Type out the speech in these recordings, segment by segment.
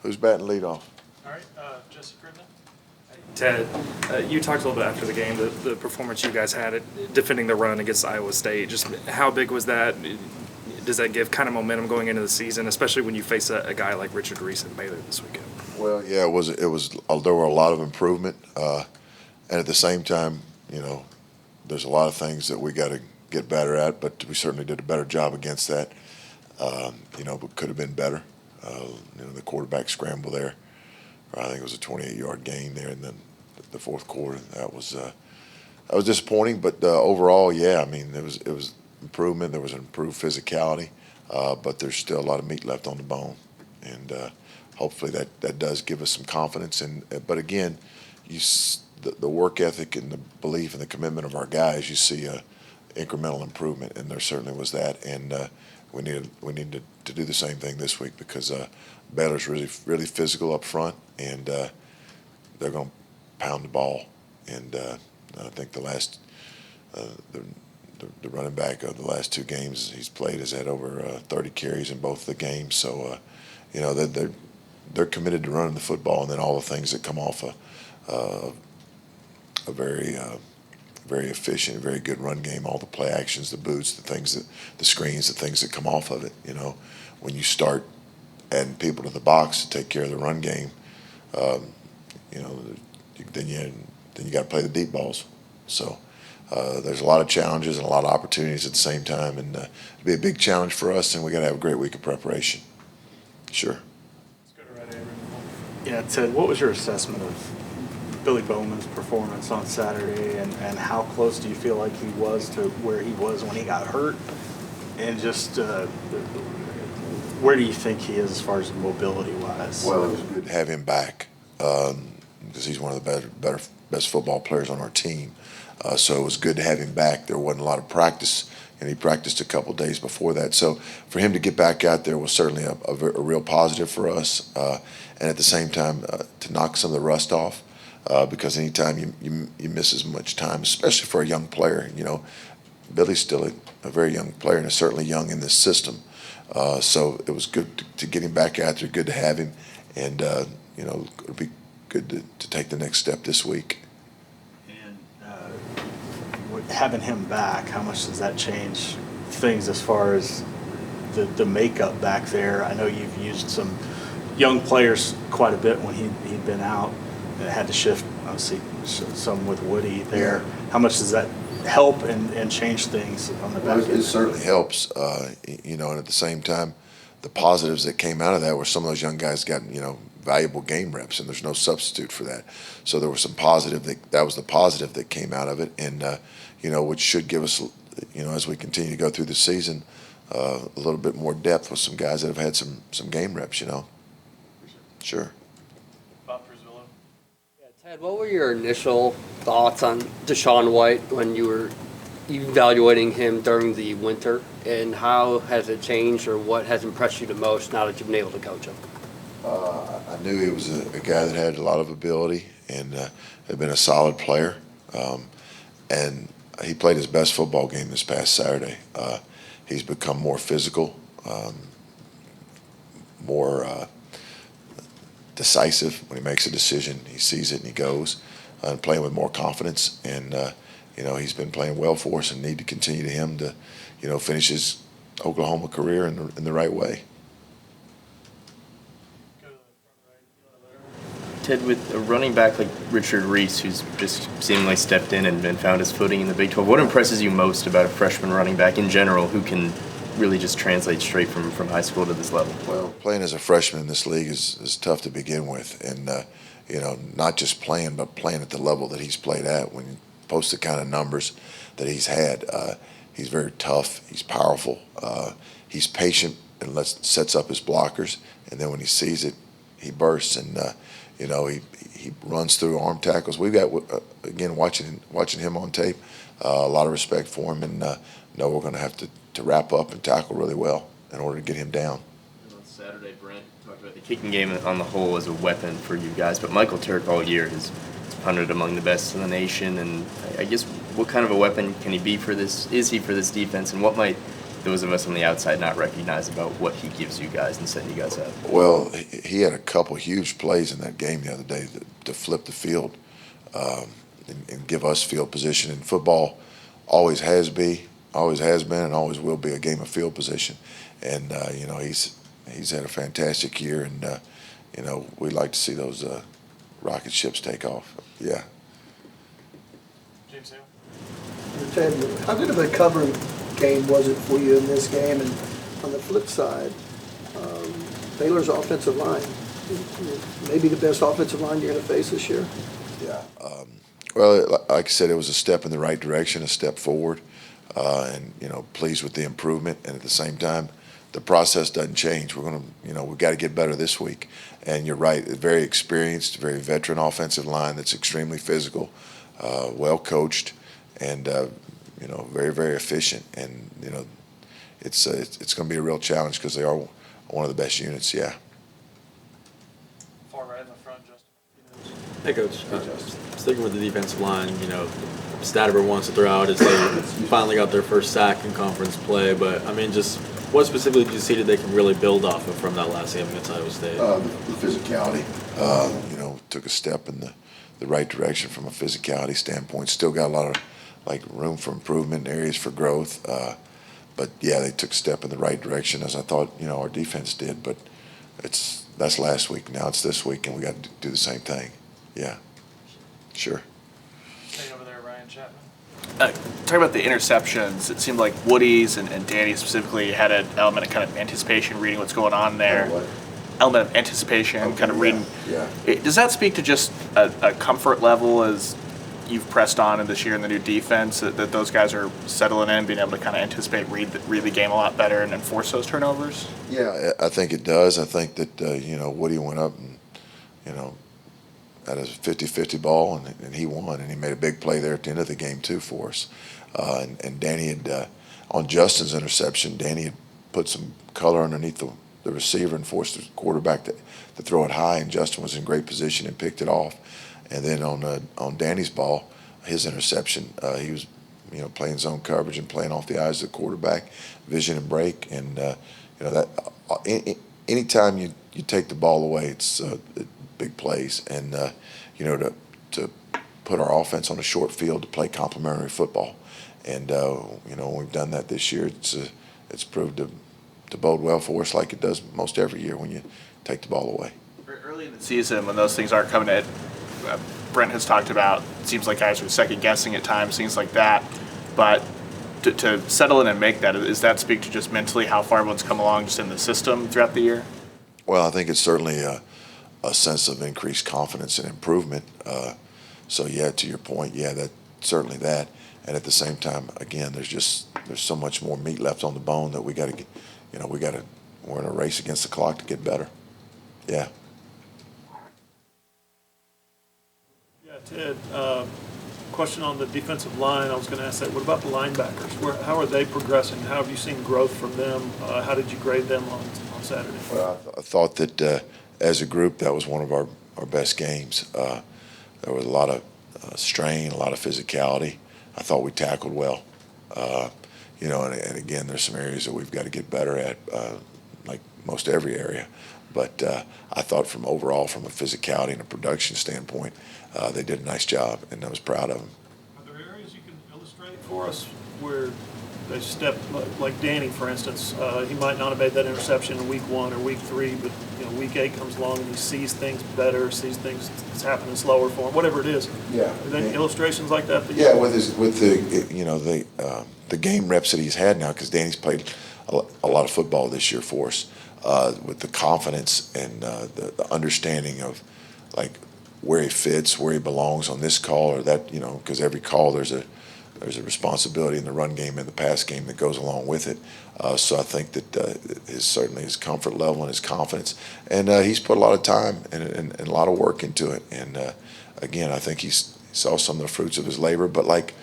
Who's batting leadoff? All right, Jesse Cribna. Ted, you talked a little bit after the game, the performance you guys had at defending the run against Iowa State. Just how big was that? Does that give kind of momentum going into the season, especially when you face a guy like Richard Reese at Baylor this weekend? Well, yeah, it was. There were a lot of improvement, and at the same time, there's a lot of things that we got to get better at. But we certainly did a better job against that. But could have been better. The quarterback scramble there. I think it was a 28-yard gain there, and then the fourth quarter that was disappointing. But overall, yeah, it was improvement. There was an improved physicality, but there's still a lot of meat left on the bone, and hopefully that does give us some confidence. But again, the work ethic and the belief and the commitment of our guys, you see incremental improvement, and there certainly was that. And we needed to do the same thing this week because Baylor's really physical up front, and they're going to pound the ball. And I think the running back of the last two games he's played has had over 30 carries in both the games. So they're committed to running the football, and then all the things that come off a very efficient, very good run game, all the play actions, the boots, the screens, the things that come off of it. When you start adding people to the box to take care of the run game, then you got to play the deep balls. So there's a lot of challenges and a lot of opportunities at the same time, and it'll be a big challenge for us, and we got to have a great week of preparation. Sure. Let's go to Red Avery. Yeah, Ted, what was your assessment of Billy Bowman's performance on Saturday, and how close do you feel like he was to where he was when he got hurt, and just where do you think he is as far as mobility-wise? Well, it was good to have him back because he's one of the best football players on our team. So it was good to have him back. There wasn't a lot of practice, and he practiced a couple days before that. So for him to get back out there was certainly a real positive for us, and at the same time to knock some of the rust off. Because anytime you miss as much time, especially for a young player, Billy's still a very young player and is certainly young in this system. So it was good to get him back out there, good to have him, and it'll be good to take the next step this week. And with having him back, how much does that change things as far as the makeup back there? I know you've used some young players quite a bit when he'd been out. It had to shift, obviously, some with Woody there. How much does that help and change things on the back end? It certainly helps, and at the same time, the positives that came out of that were some of those young guys got, valuable game reps, and there's no substitute for that. So there was some positive, that was the positive that came out of it, and, which should give us, as we continue to go through the season, a little bit more depth with some guys that have had some game reps, Sure. Ted, what were your initial thoughts on Deshaun White when you were evaluating him during the winter, and how has it changed, or what has impressed you the most now that you've been able to coach him? I knew he was a guy that had a lot of ability and had been a solid player, and he played his best football game this past Saturday. He's become more physical, more decisive when he makes a decision. He sees it and he goes, and playing with more confidence. And he's been playing well for us, and need to continue to finish his Oklahoma career in the right way. Ted, with a running back like Richard Reese, who's just seemingly stepped in and found his footing in the Big 12, what impresses you most about a freshman running back in general who can really just translate straight from high school to this level? Well, playing as a freshman in this league is tough to begin with, and not just playing, but playing at the level that he's played at. When you post the kind of numbers that he's had, he's very tough, he's powerful, he's patient and sets up his blockers, and then when he sees it, he bursts, and he runs through arm tackles. We've got, again, watching him on tape, a lot of respect for him, and know we're going to have to wrap up and tackle really well in order to get him down. On Saturday, Brent talked about the kicking game on the whole as a weapon for you guys, but Michael Turk all year has punted among the best in the nation, and I guess what kind of a weapon can he be for this? Is he for this defense, and what might those of us on the outside not recognize about what he gives you guys and setting you guys up? Well, he had a couple huge plays in that game the other day to flip the field and give us field position. And football always has been, and always will be a game of field position. And he's had a fantastic year, and we'd like to see those rocket ships take off. Yeah. James Hale. Ted, how good of a covering game was it for you in this game? And on the flip side, Baylor's offensive line, maybe the best offensive line you're going to face this year? Yeah. Well, like I said, it was a step in the right direction, a step forward, and pleased with the improvement. And at the same time, the process doesn't change. We've got to get better this week. And you're right, a very experienced, very veteran offensive line that's extremely physical, well coached, and very, very efficient. And it's going to be a real challenge because they are one of the best units. Yeah. Far right in the front, Justin. Hey, Coach. Sticking with the defensive line, stat everyone wants to throw out is they finally got their first sack in conference play. But, just what specifically did you see that they can really build off of from that last game against Iowa State? The physicality. Took a step in the right direction from a physicality standpoint. Still got a lot of room for improvement, areas for growth. But yeah, they took a step in the right direction, as I thought our defense did. But that's last week. Now it's this week, and we got to do the same thing. Yeah, sure. Stay over there, Ryan Chapman. Talking about the interceptions, it seemed like Woody's and Danny specifically had an element of kind of anticipation, reading what's going on there. Element of anticipation, Okay, kind of reading. Yeah. Does that speak to just a comfort level as you've pressed on in this year in the new defense, that those guys are settling in, being able to kind of anticipate, read the game a lot better and enforce those turnovers? Yeah, I think it does. I think that, Woody went up and, had a 50-50 ball, and he won, and he made a big play there at the end of the game, too, for us. And Danny had, on Justin's interception, Danny had put some color underneath the receiver and forced the quarterback to throw it high, and Justin was in great position and picked it off. And then on Danny's ball, his interception, he was playing zone coverage and playing off the eyes of the quarterback, vision and break, and that anytime you take the ball away, it's big plays, and to put our offense on a short field to play complementary football, and when we've done that this year, it's proved to bode well for us, like it does most every year when you take the ball away. Early in the season, when those things aren't coming in, Brent has talked about, it seems like guys are second guessing at times, things like that. But to settle in and make that, does that speak to just mentally how far everyone's come along just in the system throughout the year? Well, I think it's certainly a sense of increased confidence and improvement. So yeah, to your point, yeah, that certainly that. And at the same time, again, there's so much more meat left on the bone that we got to get. We're in a race against the clock to get better. Yeah. Yeah, Ted, question on the defensive line. I was going to ask that. What about the linebackers? How are they progressing? How have you seen growth from them? How did you grade them on Saturday? Well, I thought that as a group, that was one of our best games. There was a lot of strain, a lot of physicality. I thought we tackled well. And again, there's some areas that we've got to get better at, like most every area. But I thought from a physicality and a production standpoint, they did a nice job, and I was proud of them. Are there areas you can illustrate for us where they stepped, like Danny, for instance? He might not have made that interception in week 1 or week 3, but week 8 comes along and he sees things better, sees things that's happening slower for him, whatever it is. Yeah. Are there any illustrations like that? Yeah, with the game reps that he's had now, because Danny's played a lot of football this year for us, with the confidence and the understanding of where he fits, where he belongs on this call or that, because every call there's a responsibility in the run game and the pass game that goes along with it. So I think that certainly his comfort level and his confidence, and he's put a lot of time and a lot of work into it. And again, I think he saw some of the fruits of his labor. But like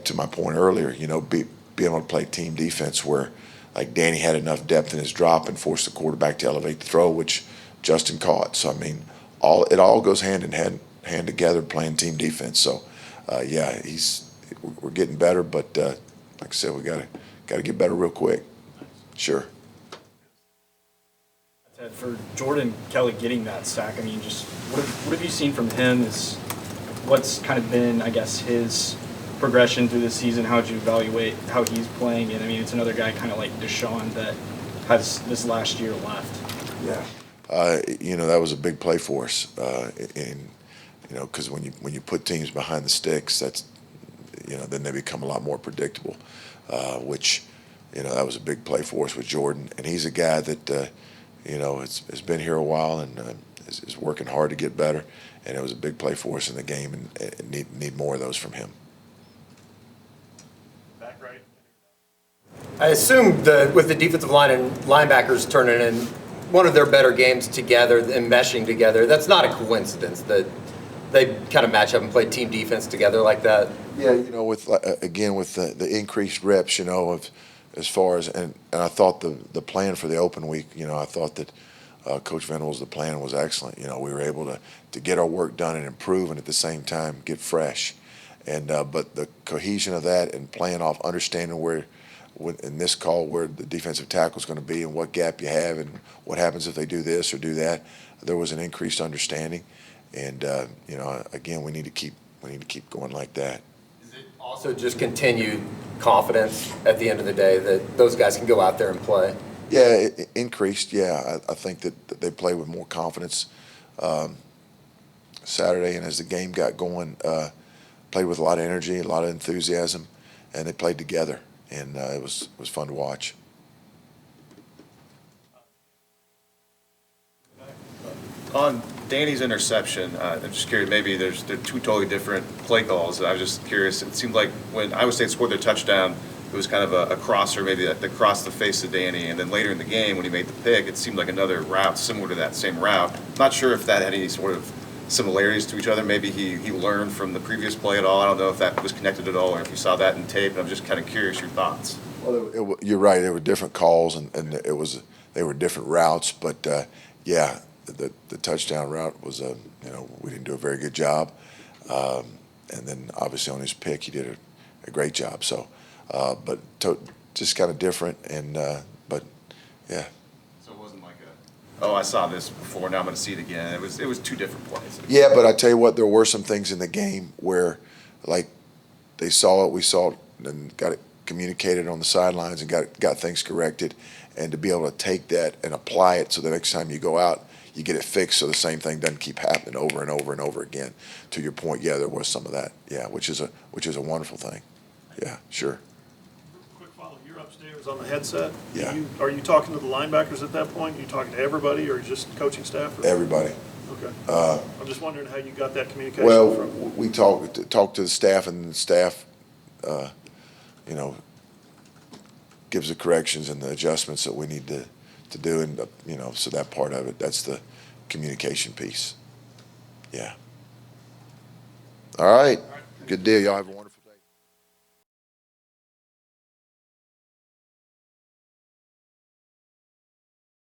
to my point earlier, being able to play team defense where Danny had enough depth in his drop and forced the quarterback to elevate the throw, which Justin caught. So I mean, it all goes hand in hand together playing team defense. So yeah, we're getting better, but like I said, we got to got to get better real quick. Sure. Ted, for Jordan Kelly getting that sack, I mean, just what have you seen from him? Is what's kind of been, I guess, his progression through the season? How would you evaluate how he's playing? And I mean, it's another guy kind of like Deshaun that has this last year left. Yeah. That was a big play for us. Because when you put teams behind the sticks, that's, then they become a lot more predictable, which, that was a big play for us with Jordan. And he's a guy that, has been here a while and is working hard to get better. And it was a big play for us in the game, and need more of those from him. Back right. I assume that with the defensive line and linebackers turning in one of their better games together and meshing together, that's not a coincidence that they kind of match up and play team defense together like that. Yeah, with the increased reps, of as far as and I thought the plan for the open week, I thought that Coach Venables, the plan was excellent. We were able to get our work done and improve, and at the same time get fresh. And but the cohesion of that and playing off, understanding where in this call where the defensive tackle is going to be and what gap you have and what happens if they do this or do that, there was an increased understanding. And again, we need to keep going like that. Is it also just continued confidence at the end of the day that those guys can go out there and play? Yeah, it increased. Yeah, I think that they played with more confidence Saturday, and as the game got going, played with a lot of energy, a lot of enthusiasm, and they played together, and it was fun to watch. On Danny's interception, I'm just curious, maybe they're two totally different play calls. I was just curious. It seemed like when Iowa State scored their touchdown, it was kind of a crosser, maybe that crossed the face of Danny. And then later in the game, when he made the pick, it seemed like another route similar to that same route. Not sure if that had any sort of similarities to each other. Maybe he learned from the previous play at all. I don't know if that was connected at all or if you saw that in tape. And I'm just kind of curious your thoughts. Well, you're right. There were different calls, and they were different routes. But yeah, the touchdown route was we didn't do a very good job. And then obviously on his pick, he did a great job. So, but just kind of different. And but yeah. So it wasn't like I saw this before, now I'm going to see it again. It was two different plays. Yeah, but I tell you what, there were some things in the game where, like, they saw it, we saw it, and got it communicated on the sidelines and got things corrected, and to be able to take that and apply it so the next time you go out, you get it fixed so the same thing doesn't keep happening over and over and over again. To your point, yeah, there was some of that, yeah, which is a wonderful thing. Yeah, sure. Quick follow, you're upstairs on the headset. Yeah. Are you talking to the linebackers at that point? Are you talking to everybody or just coaching staff? Or? Everybody. Okay. I'm just wondering how you got that communication Well, from. we talked to the staff, and the staff, gives the corrections and the adjustments that we need to do, and so that part of it, that's the communication piece. Yeah. All right. Good deal. Y'all have a wonderful